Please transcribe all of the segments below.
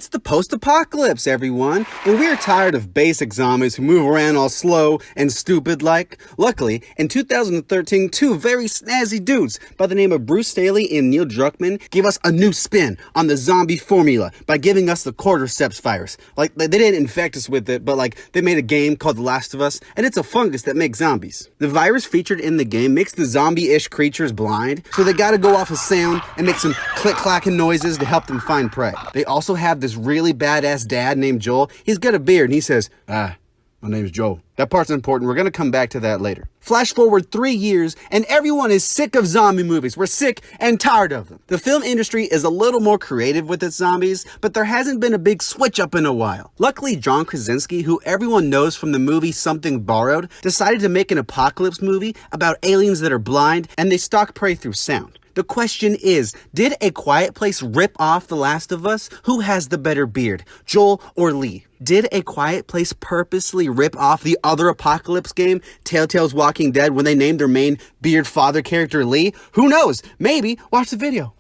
It's the post-apocalypse, everyone, and we are tired of basic zombies who move around all slow and stupid-like. Luckily, in 2013, two very snazzy dudes by the name of Bruce Staley and Neil Druckmann gave us a new spin on the zombie formula by giving us the cordyceps virus. Like, they didn't infect us with it, but they made a game called The Last of Us, and it's a fungus that makes zombies. The virus featured in the game makes the zombie-ish creatures blind, so they gotta go off of sound and make some click-clacking noises to help them find prey. They also have this really badass dad named Joel. He's got a beard and he says, my name's Joel. That part's important. We're going to come back to that later. Flash forward 3 years and everyone is sick of zombie movies. We're sick and tired of them. The film industry is a little more creative with its zombies, but there hasn't been a big switch up in a while. Luckily, John Krasinski, who everyone knows from the movie Something Borrowed, decided to make an apocalypse movie about aliens that are blind and they stalk prey through sound. The question is, did A Quiet Place rip off The Last of Us? Who has the better beard, Joel or Lee? Did A Quiet Place purposely rip off the other apocalypse game, Telltale's Walking Dead, when they named their main beard father character Lee? Who knows? Maybe. Watch the video.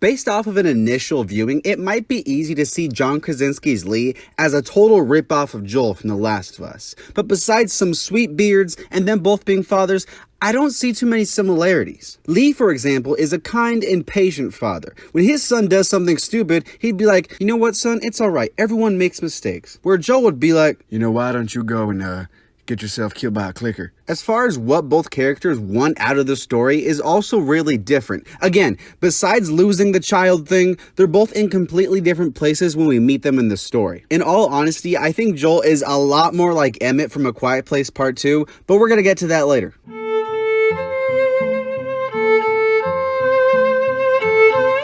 Based off of an initial viewing, it might be easy to see John Krasinski's Lee as a total ripoff of Joel from The Last of Us. But besides some sweet beards and them both being fathers, I don't see too many similarities. Lee, for example, is a kind and patient father. When his son does something stupid, he'd be like, you know what, son, it's alright, everyone makes mistakes. Where Joel would be like, you know, why don't you go and get yourself killed by a clicker? As far as what both characters want out of the story is also really different. Again, besides losing the child thing, they're both in completely different places when we meet them in the story. In all honesty, I think Joel is a lot more like Emmett from A Quiet Place Part 2, but we're gonna get to that later.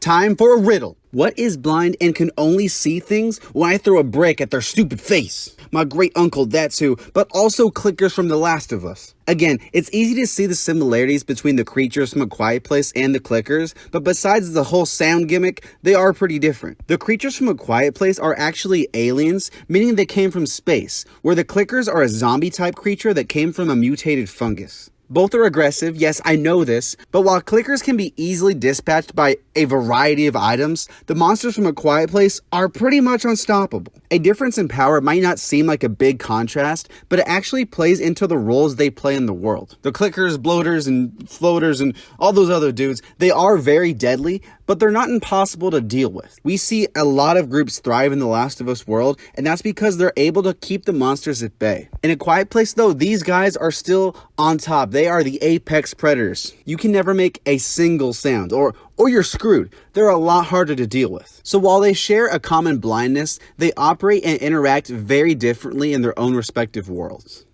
Time for a riddle. What is blind and can only see things when I throw a brick at their stupid face? My great uncle, that's who, but also clickers from The Last of Us. Again, it's easy to see the similarities between the creatures from A Quiet Place and the clickers, but besides the whole sound gimmick, they are pretty different. The creatures from A Quiet Place are actually aliens, meaning they came from space, where the clickers are a zombie-type creature that came from a mutated fungus. Both are aggressive, yes, I know this, but while clickers can be easily dispatched by a variety of items, the monsters from A Quiet Place are pretty much unstoppable. A difference in power might not seem like a big contrast, but it actually plays into the roles they play in the world. The clickers, bloaters, and floaters, and all those other dudes, they are very deadly, but they're not impossible to deal with. We see a lot of groups thrive in the Last of Us world, and that's because they're able to keep the monsters at bay. In A Quiet Place, though, these guys are still on top. They are the apex predators. You can never make a single sound, or you're screwed. They're a lot harder to deal with. So while they share a common blindness, they operate and interact very differently in their own respective worlds.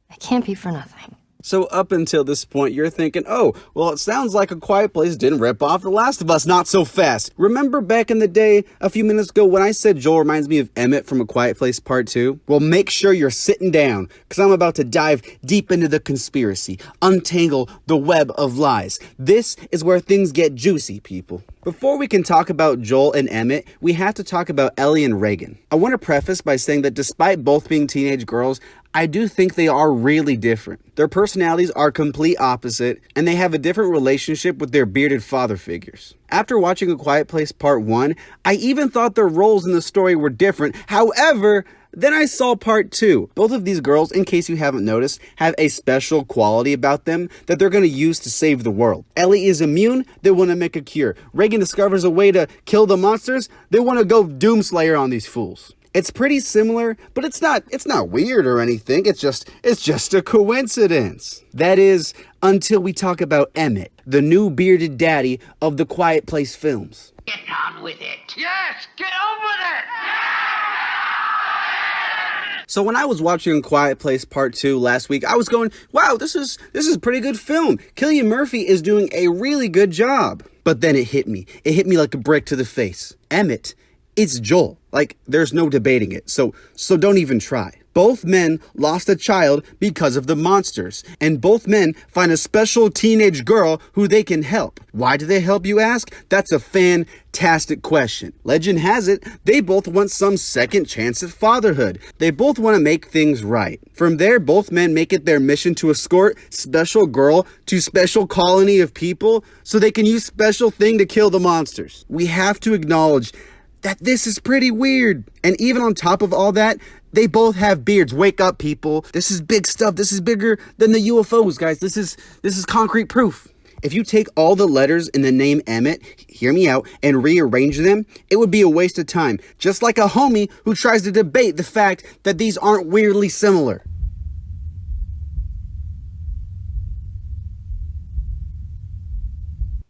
It can't be for nothing. So up until this point, you're thinking, oh, well, it sounds like A Quiet Place didn't rip off The Last of Us. Not so fast. Remember back in the day, a few minutes ago, when I said Joel reminds me of Emmett from A Quiet Place Part 2? Well, make sure you're sitting down, because I'm about to dive deep into the conspiracy, untangle the web of lies. This is where things get juicy, people. Before we can talk about Joel and Emmett, we have to talk about Ellie and Reagan. I want to preface by saying that despite both being teenage girls, I do think they are really different. Their personalities are complete opposite, and they have a different relationship with their bearded father figures. After watching A Quiet Place Part 1, I even thought their roles in the story were different. However, then I saw Part 2. Both of these girls, in case you haven't noticed, have a special quality about them that they're going to use to save the world. Ellie is immune, they want to make a cure. Reagan discovers a way to kill the monsters, they want to go Doomslayer on these fools. It's pretty similar, but it's not weird or anything. It's just a coincidence. That is, until we talk about Emmett, the new bearded daddy of the Quiet Place films. Get on with it. Yes, get on with it. So when I was watching Quiet Place Part 2 last week, I was going, wow, this is a pretty good film. Cillian Murphy is doing a really good job. But then it hit me. It hit me like a brick to the face. Emmett, it's Joel. Like, there's no debating it. So don't even try. Both men lost a child because of the monsters, and both men find a special teenage girl who they can help. Why do they help, you ask? That's a fantastic question. Legend has it, they both want some second chance at fatherhood. They both want to make things right. From there, both men make it their mission to escort special girl to special colony of people so they can use special thing to kill the monsters. We have to acknowledge that this is pretty weird. And even on top of all that, they both have beards. Wake up, people. This is big stuff. This is bigger than the UFOs, guys. This is concrete proof. If you take all the letters in the name Emmett, hear me out, and rearrange them, it would be a waste of time. Just like a homie who tries to debate the fact that these aren't weirdly similar.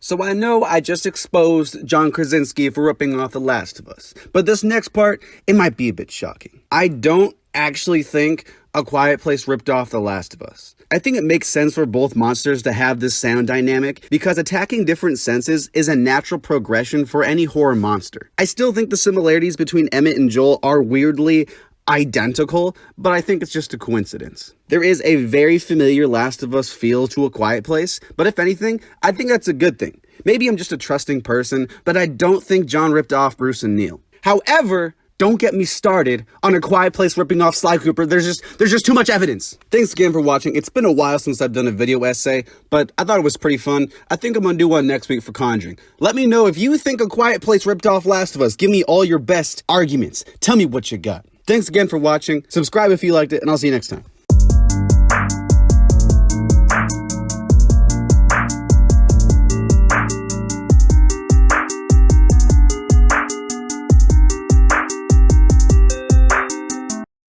So I know I just exposed John Krasinski for ripping off The Last of Us, but this next part, it might be a bit shocking. I don't actually think A Quiet Place ripped off The Last of Us. I think it makes sense for both monsters to have this sound dynamic because attacking different senses is a natural progression for any horror monster. I still think the similarities between Emmett and Joel are weirdly identical, but I think it's just a coincidence. There is a very familiar Last of Us feel to A Quiet Place, but if anything, I think that's a good thing. Maybe I'm just a trusting person, but I don't think John ripped off Bruce and Neil. However, don't get me started on A Quiet Place ripping off Sly Cooper. There's just too much evidence. Thanks again for watching. It's been a while since I've done a video essay, but I thought it was pretty fun. I think I'm gonna do one next week for Conjuring. Let me know if you think A Quiet Place ripped off Last of Us. Give me all your best arguments. Tell me what you got. Thanks again for watching. Subscribe if you liked it, and I'll see you next time.